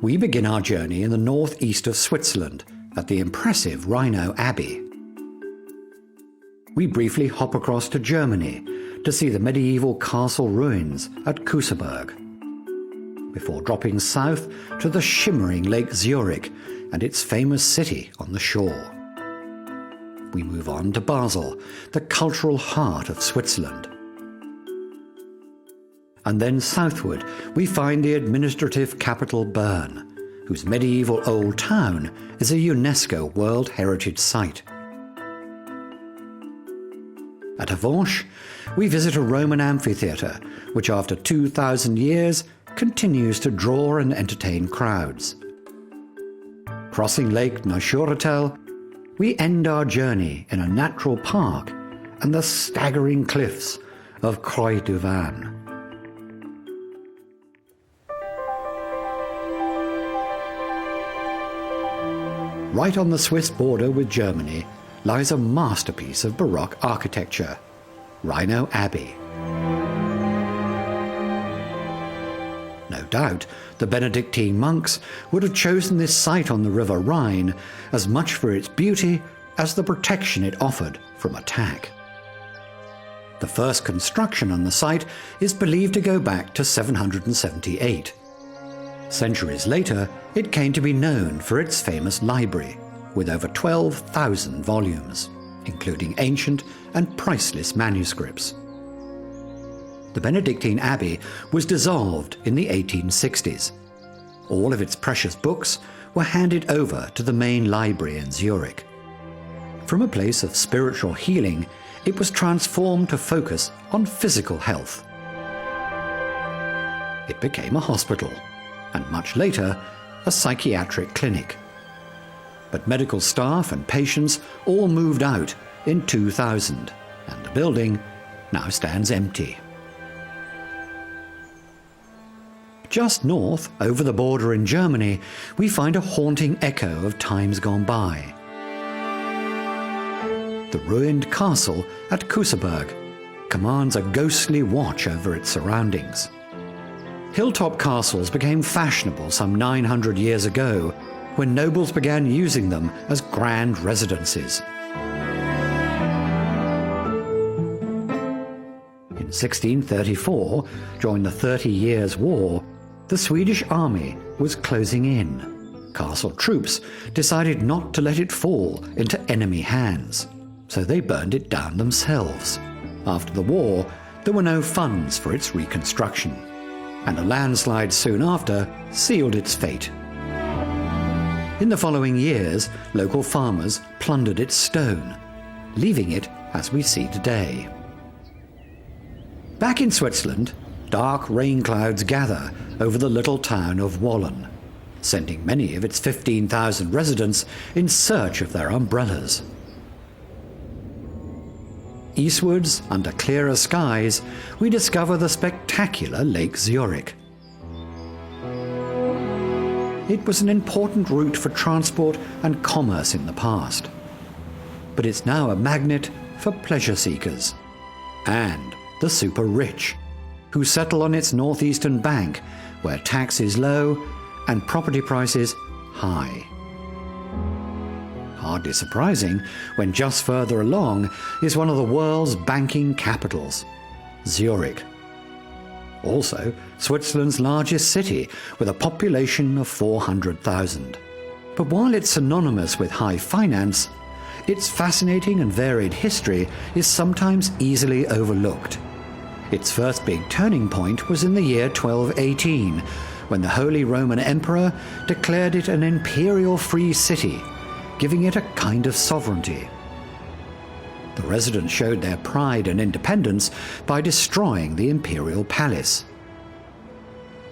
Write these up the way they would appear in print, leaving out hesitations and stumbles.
We begin our journey in the northeast of Switzerland at the impressive Rhino Abbey. We briefly hop across to Germany to see the medieval castle ruins at Kuseberg, before dropping south to the shimmering Lake Zurich and its famous city on the shore. We move on to Basel, the cultural heart of Switzerland. And then southward we find the administrative capital Bern, whose medieval old town is a UNESCO World Heritage Site. At Avenches, we visit a Roman amphitheatre, which after 2,000 years continues to draw and entertain crowds. Crossing Lake Neuchâtel, we end our journey in a natural park and the staggering cliffs of Croix du Van. Right on the Swiss border with Germany lies a masterpiece of Baroque architecture, Rhino Abbey. No doubt, the Benedictine monks would have chosen this site on the River Rhine as much for its beauty as the protection it offered from attack. The first construction on the site is believed to go back to 778. Centuries later, it came to be known for its famous library, with over 12,000 volumes, including ancient and priceless manuscripts. The Benedictine Abbey was dissolved in the 1860s. All of its precious books were handed over to the main library in Zurich. From a place of spiritual healing, it was transformed to focus on physical health. It became a hospital, and much later, a psychiatric clinic. But medical staff and patients all moved out in 2000, and the building now stands empty. Just north, over the border in Germany, we find a haunting echo of times gone by. The ruined castle at Kuseberg commands a ghostly watch over its surroundings. Hilltop castles became fashionable some 900 years ago, when nobles began using them as grand residences. In 1634, during the 30 Years' War, the Swedish army was closing in. Castle troops decided not to let it fall into enemy hands, so they burned it down themselves. After the war, there were no funds for its reconstruction, and a landslide soon after sealed its fate. In the following years, local farmers plundered its stone, leaving it as we see today. Back in Switzerland, dark rain clouds gather over the little town of Wallen, sending many of its 15,000 residents in search of their umbrellas. Eastwards, under clearer skies, we discover the spectacular Lake Zurich. It was an important route for transport and commerce in the past, but it's now a magnet for pleasure seekers and the super rich, who settle on its northeastern bank, where tax is low and property prices high. Hardly surprising when just further along is one of the world's banking capitals, Zurich. Also, Switzerland's largest city, with a population of 400,000. But while it's synonymous with high finance, its fascinating and varied history is sometimes easily overlooked. Its first big turning point was in the year 1218, when the Holy Roman Emperor declared it an imperial free city, giving it a kind of sovereignty. The residents showed their pride and independence by destroying the imperial palace.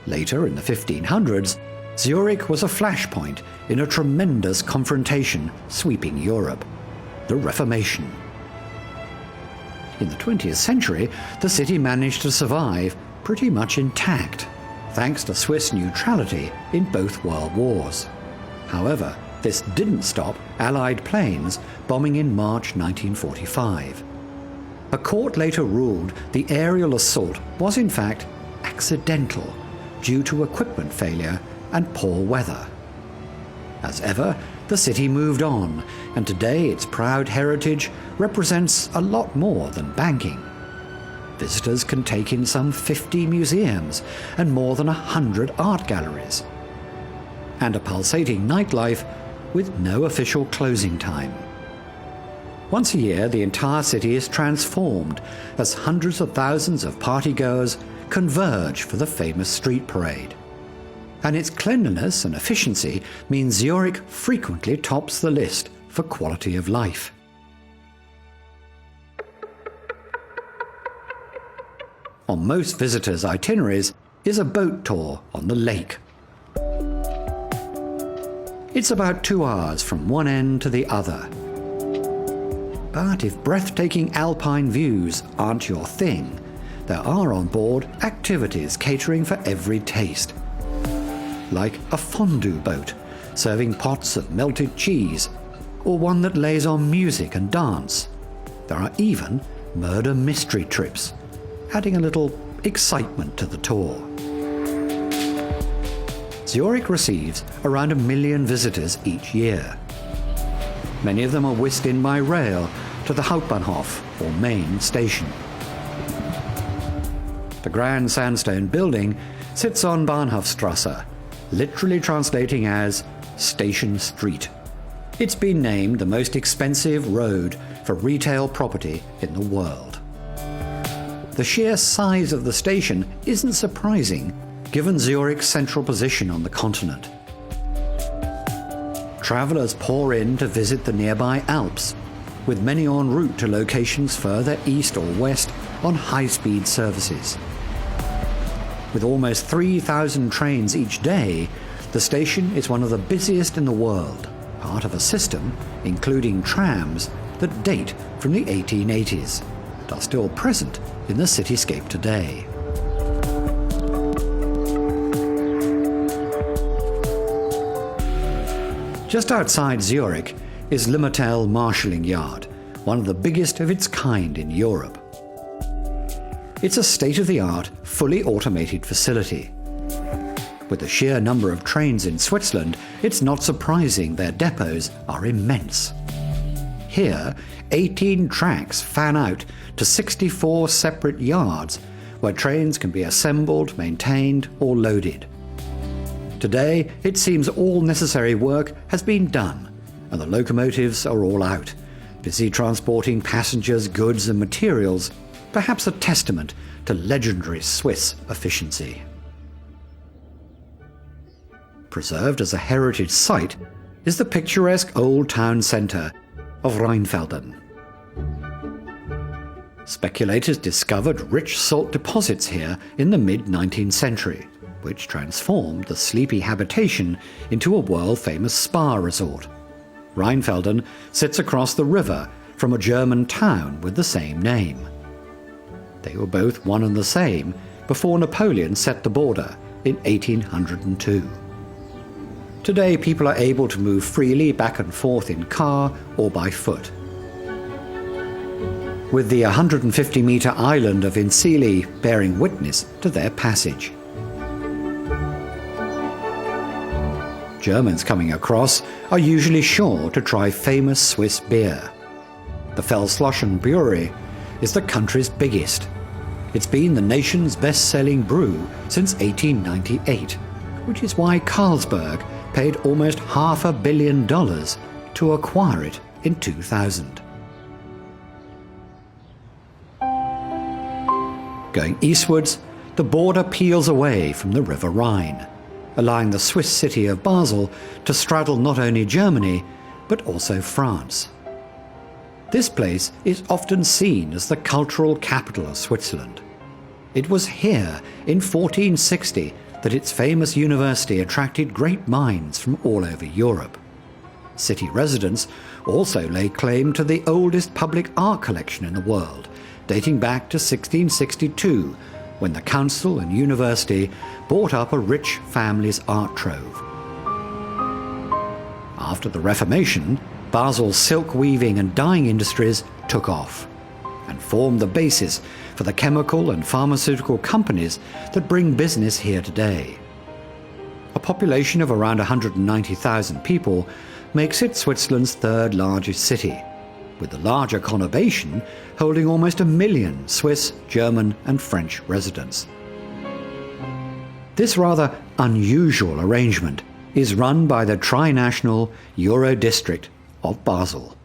Later, in the 1500s, Zurich was a flashpoint in a tremendous confrontation sweeping Europe, the Reformation. In the 20th century, the city managed to survive pretty much intact, thanks to Swiss neutrality in both world wars. However, this didn't stop Allied planes bombing in March 1945. A court later ruled the aerial assault was in fact accidental due to equipment failure and poor weather. As ever, the city moved on, and today its proud heritage represents a lot more than banking. Visitors can take in some 50 museums and more than 100 art galleries, and a pulsating nightlife with no official closing time. Once a year, the entire city is transformed as hundreds of thousands of partygoers converge for the famous street parade. And its cleanliness and efficiency means Zurich frequently tops the list for quality of life. On most visitors' itineraries is a boat tour on the lake. It's about 2 hours from one end to the other. But if breathtaking alpine views aren't your thing, there are on board activities catering for every taste. Like a fondue boat, serving pots of melted cheese, or one that lays on music and dance. There are even murder mystery trips, adding a little excitement to the tour. Zurich receives around 1 million visitors each year. Many of them are whisked in by rail to the Hauptbahnhof, or main station. The grand sandstone building sits on Bahnhofstrasse, literally translating as Station Street. It's been named the most expensive road for retail property in the world. The sheer size of the station isn't surprising, given Zurich's central position on the continent. Travelers pour in to visit the nearby Alps, with many en route to locations further east or west on high-speed services. With almost 3,000 trains each day, the station is one of the busiest in the world, part of a system, including trams, that date from the 1880s, and are still present in the cityscape today. Just outside Zurich is Limmattal Marshalling Yard, one of the biggest of its kind in Europe. It's a state-of-the-art, fully automated facility. With the sheer number of trains in Switzerland, it's not surprising their depots are immense. Here, 18 tracks fan out to 64 separate yards where trains can be assembled, maintained, or loaded. Today, it seems all necessary work has been done, and the locomotives are all out, busy transporting passengers, goods, and materials, perhaps a testament to legendary Swiss efficiency. Preserved as a heritage site is the picturesque old town centre of Rheinfelden. Speculators discovered rich salt deposits here in the mid-19th century, which transformed the sleepy habitation into a world-famous spa resort. Rheinfelden sits across the river from a German town with the same name. They were both one and the same before Napoleon set the border in 1802. Today, people are able to move freely back and forth in car or by foot. With the 150-metre island of Insili bearing witness to their passage. Germans coming across are usually sure to try famous Swiss beer. The Feldschlösschen Brewery is the country's biggest. It's been the nation's best-selling brew since 1898, which is why Carlsberg paid almost $500 million to acquire it in 2000. Going eastwards, the border peels away from the River Rhine, allowing the Swiss city of Basel to straddle not only Germany, but also France. This place is often seen as the cultural capital of Switzerland. It was here in 1460 that its famous university attracted great minds from all over Europe. City residents also lay claim to the oldest public art collection in the world, dating back to 1662, when the council and university bought up a rich family's art trove. After the Reformation, Basel's silk weaving and dyeing industries took off and formed the basis for the chemical and pharmaceutical companies that bring business here today. A population of around 190,000 people, makes it Switzerland's third largest city, with the larger conurbation holding almost 1 million Swiss, German and French residents. This rather unusual arrangement is run by the tri-national Euro district of Basel.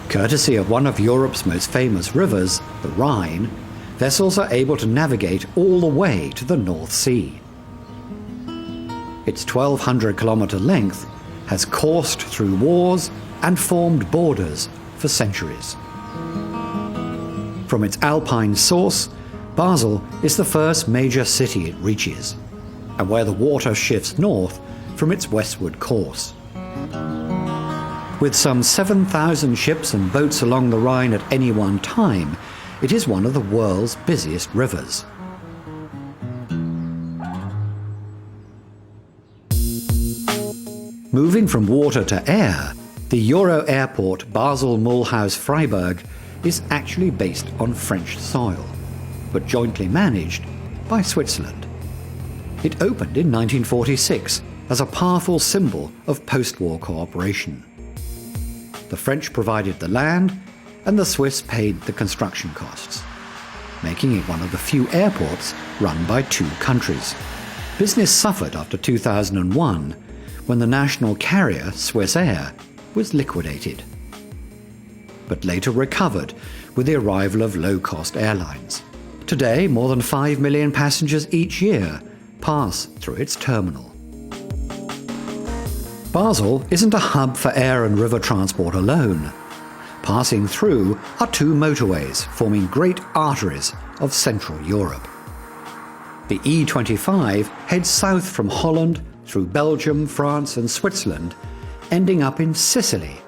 Courtesy of one of Europe's most famous rivers, the Rhine, vessels are able to navigate all the way to the North Sea. Its 1,200-kilometre length has coursed through wars and formed borders for centuries. From its alpine source, Basel is the first major city it reaches, and where the water shifts north from its westward course. With some 7,000 ships and boats along the Rhine at any one time, it is one of the world's busiest rivers. Moving from water to air, the Euro airport Basel-Mulhouse-Freiburg is actually based on French soil, but jointly managed by Switzerland. It opened in 1946 as a powerful symbol of post-war cooperation. The French provided the land, and the Swiss paid the construction costs, making it one of the few airports run by two countries. Business suffered after 2001, when the national carrier, Swissair, was liquidated, but later recovered with the arrival of low-cost airlines. Today, more than 5 million passengers each year pass through its terminal. Basel isn't a hub for air and river transport alone. Passing through are two motorways forming great arteries of Central Europe. The E25 heads south from Holland through Belgium, France and Switzerland, ending up in Sicily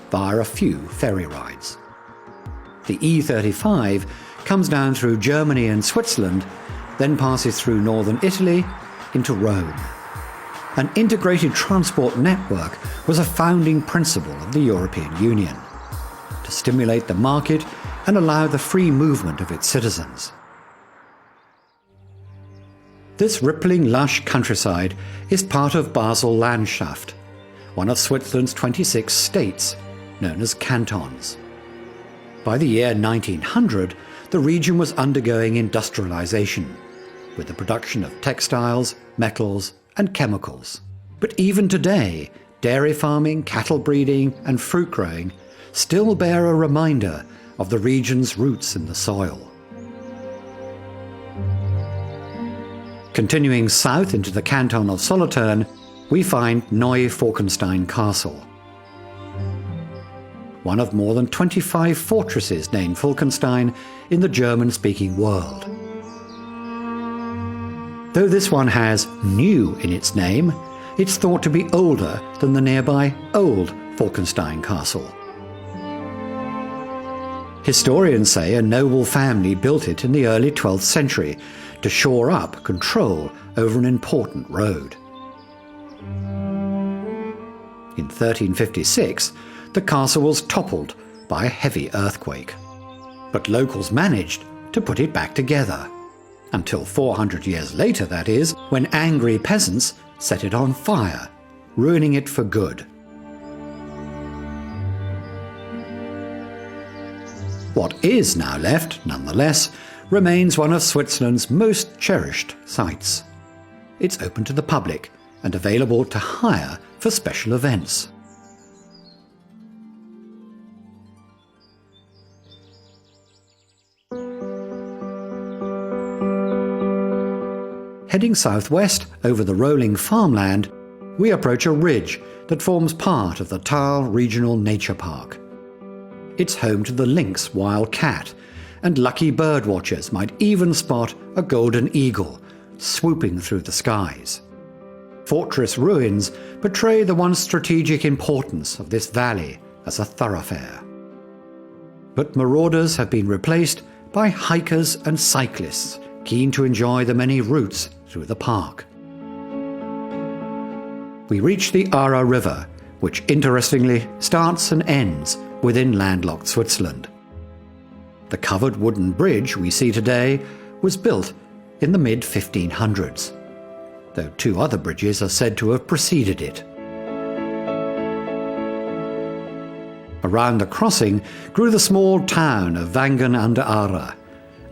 via a few ferry rides. The E35 comes down through Germany and Switzerland, then passes through northern Italy into Rome. An integrated transport network was a founding principle of the European Union, to stimulate the market and allow the free movement of its citizens. This rippling, lush countryside is part of Basel Landschaft, one of Switzerland's 26 states, known as cantons. By the year 1900, the region was undergoing industrialization, with the production of textiles, metals, and chemicals. But even today, dairy farming, cattle breeding, and fruit growing still bear a reminder of the region's roots in the soil. Continuing south into the canton of Solothurn, we find Neu-Falkenstein Castle, one of more than 25 fortresses named Falkenstein in the German-speaking world. Though this one has new in its name, it's thought to be older than the nearby Old Falkenstein Castle. Historians say a noble family built it in the early 12th century to shore up control over an important road. In 1356, the castle was toppled by a heavy earthquake, but locals managed to put it back together. Until 400 years later, that is, when angry peasants set it on fire, ruining it for good. What is now left, nonetheless, remains one of Switzerland's most cherished sites. It's open to the public and available to hire for special events. Heading southwest over the rolling farmland, we approach a ridge that forms part of the Thal Regional Nature Park. It's home to the lynx wild cat, and lucky birdwatchers might even spot a golden eagle swooping through the skies. Fortress ruins portray the once strategic importance of this valley as a thoroughfare. But marauders have been replaced by hikers and cyclists keen to enjoy the many routes through the park. We reach the Aare River, which interestingly starts and ends within landlocked Switzerland. The covered wooden bridge we see today was built in the mid-1500s, though 2 other bridges are said to have preceded it. Around the crossing grew the small town of Wangen an der Aare,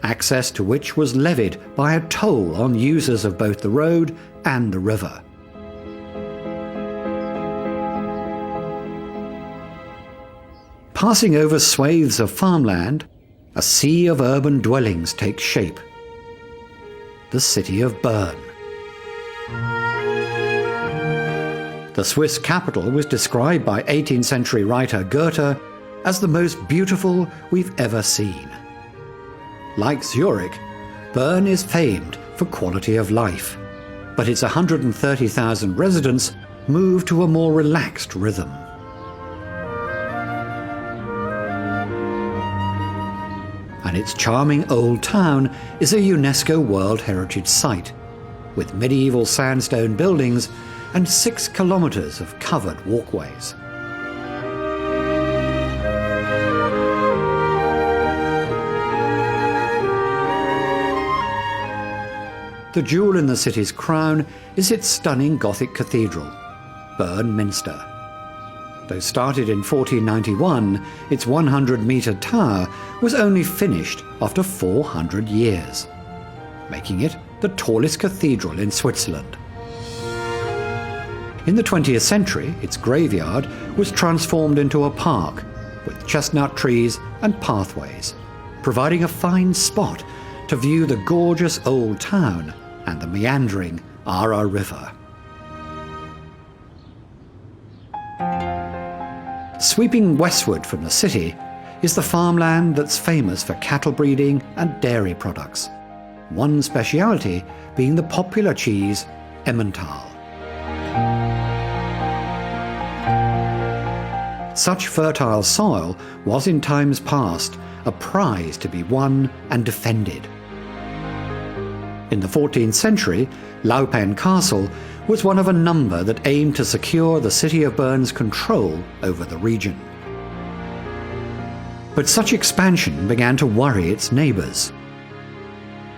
access to which was levied by a toll on users of both the road and the river. Passing over swathes of farmland, a sea of urban dwellings takes shape. The city of Bern. The Swiss capital was described by 18th century writer Goethe as the most beautiful we've ever seen. Like Zurich, Bern is famed for quality of life, but its 130,000 residents move to a more relaxed rhythm. And its charming old town is a UNESCO World Heritage Site, with medieval sandstone buildings and 6 kilometers of covered walkways. The jewel in the city's crown is its stunning Gothic cathedral, Bern Minster. Though started in 1491, its 100-metre tower was only finished after 400 years, making it the tallest cathedral in Switzerland. In the 20th century, its graveyard was transformed into a park with chestnut trees and pathways, providing a fine spot to view the gorgeous old town and the meandering Aare River. Sweeping westward from the city is the farmland that's famous for cattle breeding and dairy products, one speciality being the popular cheese Emmental. Such fertile soil was in times past a prize to be won and defended. In the 14th century, Laupen Castle was one of a number that aimed to secure the city of Bern's control over the region. But such expansion began to worry its neighbours.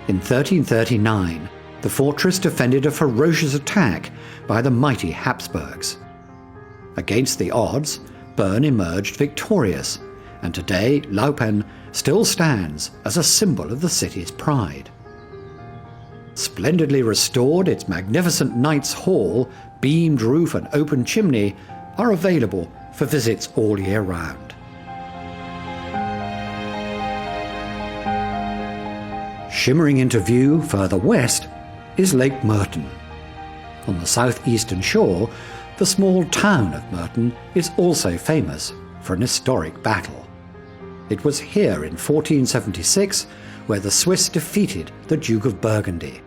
In 1339, the fortress defended a ferocious attack by the mighty Habsburgs. Against the odds, Bern emerged victorious, and today Laupen still stands as a symbol of the city's pride. Splendidly restored, its magnificent Knight's Hall, beamed roof and open chimney are available for visits all year round. Shimmering into view further west is Lake Merton. On the southeastern shore, the small town of Merton is also famous for an historic battle. It was here in 1476 where the Swiss defeated the Duke of Burgundy.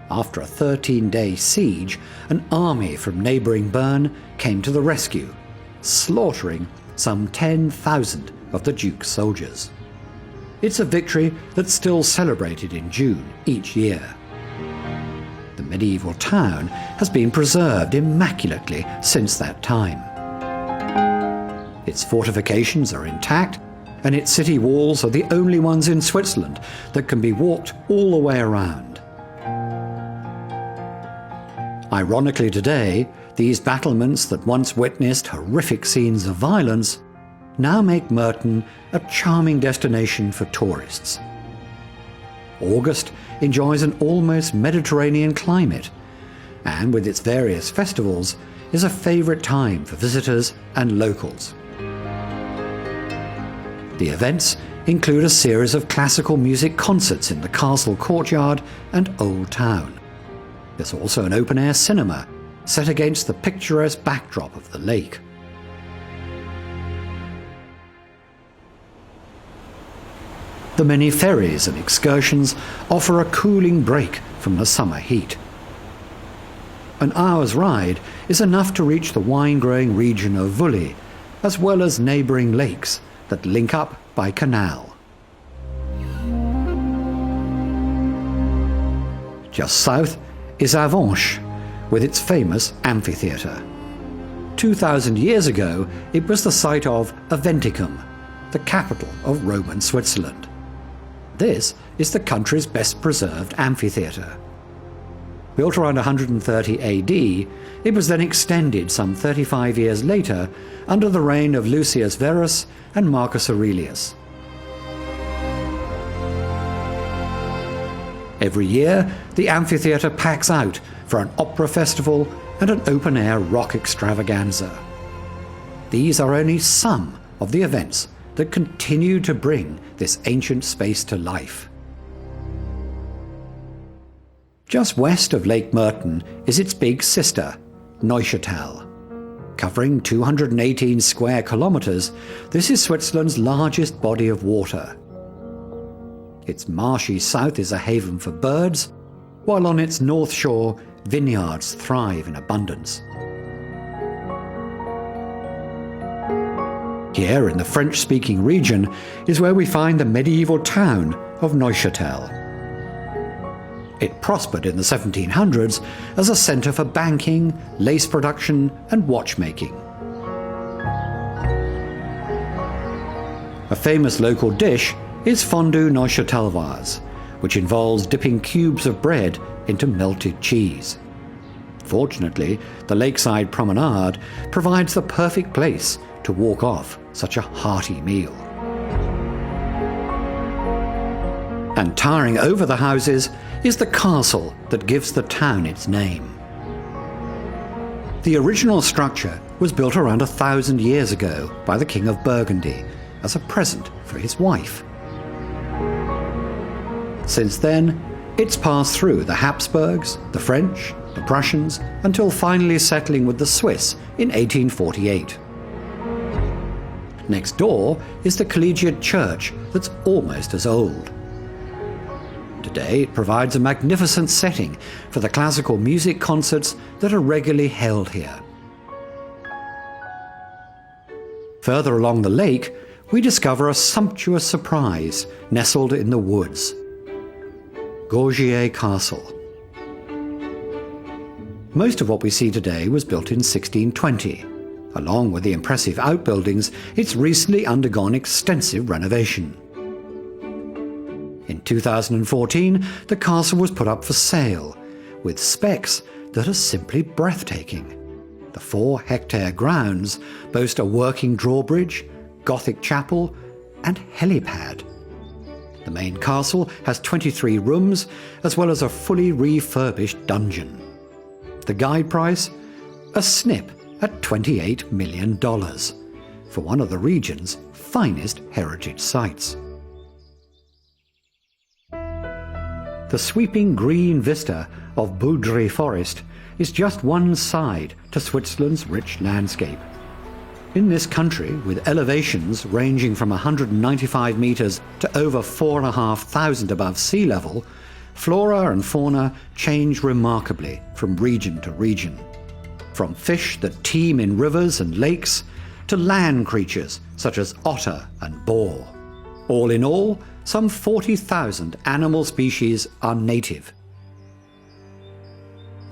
After a 13-day siege, an army from neighbouring Bern came to the rescue, slaughtering some 10,000 of the Duke's soldiers. It's a victory that's still celebrated in June each year. The medieval town has been preserved immaculately since that time. Its fortifications are intact, and its city walls are the only ones in Switzerland that can be walked all the way around. Ironically today, these battlements that once witnessed horrific scenes of violence now make Merton a charming destination for tourists. August enjoys an almost Mediterranean climate, and with its various festivals, is a favourite time for visitors and locals. The events include a series of classical music concerts in the castle courtyard and Old Town. There's also an open-air cinema set against the picturesque backdrop of the lake. The many ferries and excursions offer a cooling break from the summer heat. An hour's ride is enough to reach the wine-growing region of Vully, as well as neighbouring lakes that link up by canal. Just south is Avenches, with its famous amphitheatre. 2,000 years ago, it was the site of Aventicum, the capital of Roman Switzerland. This is the country's best preserved amphitheatre. Built around 130 AD, it was then extended some 35 years later under the reign of Lucius Verus and Marcus Aurelius. Every year, the amphitheatre packs out for an opera festival and an open-air rock extravaganza. These are only some of the events that continue to bring this ancient space to life. Just west of Lake Merton is its big sister, Neuchâtel. Covering 218 square kilometres, this is Switzerland's largest body of water. Its marshy south is a haven for birds, while on its north shore, vineyards thrive in abundance. Here in the French-speaking region is where we find the medieval town of Neuchâtel. It prospered in the 1700s as a centre for banking, lace production and watchmaking. A famous local dish is fondue neuchâteloise, which involves dipping cubes of bread into melted cheese. Fortunately, the lakeside promenade provides the perfect place to walk off such a hearty meal. And towering over the houses is the castle that gives the town its name. The original structure was built around 1,000 years ago by the King of Burgundy as a present for his wife. Since then, it's passed through the Habsburgs, the French, the Prussians, until finally settling with the Swiss in 1848. Next door is the collegiate church that's almost as old. Today it provides a magnificent setting for the classical music concerts that are regularly held here. Further along the lake, we discover a sumptuous surprise nestled in the woods. Gorgier Castle. Most of what we see today was built in 1620. Along with the impressive outbuildings, it's recently undergone extensive renovation. In 2014, the castle was put up for sale, with specs that are simply breathtaking. The 4-hectare grounds boast a working drawbridge, Gothic chapel, and helipad. The main castle has 23 rooms, as well as a fully refurbished dungeon. The guide price? A snip at $28 million, for one of the region's finest heritage sites. The sweeping green vista of Boudry Forest is just one side to Switzerland's rich landscape. In this country, with elevations ranging from 195 metres to over 4,500 above sea level, flora and fauna change remarkably from region to region. From fish that teem in rivers and lakes, to land creatures such as otter and boar. All in all, some 40,000 animal species are native.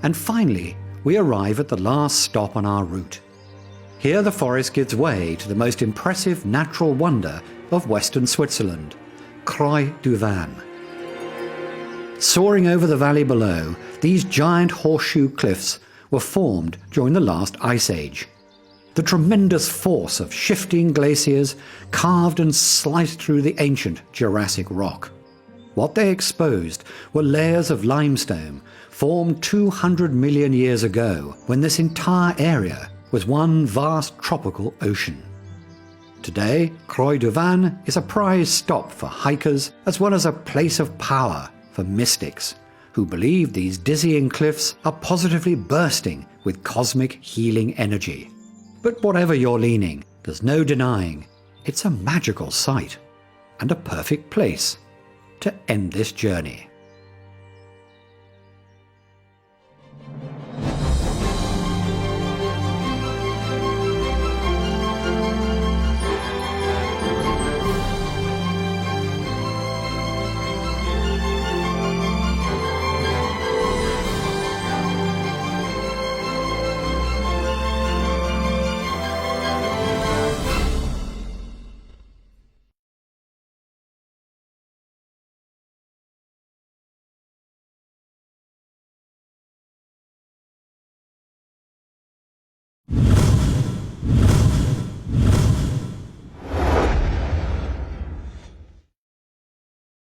And finally, we arrive at the last stop on our route. Here the forest gives way to the most impressive natural wonder of western Switzerland, Croix du Van. Soaring over the valley below, these giant horseshoe cliffs were formed during the last ice age. The tremendous force of shifting glaciers carved and sliced through the ancient Jurassic rock. What they exposed were layers of limestone formed 200 million years ago, when this entire area was one vast tropical ocean. Today, Croix du Van is a prized stop for hikers, as well as a place of power for mystics who believe these dizzying cliffs are positively bursting with cosmic healing energy. But whatever you're leaning, there's no denying it's a magical sight and a perfect place to end this journey.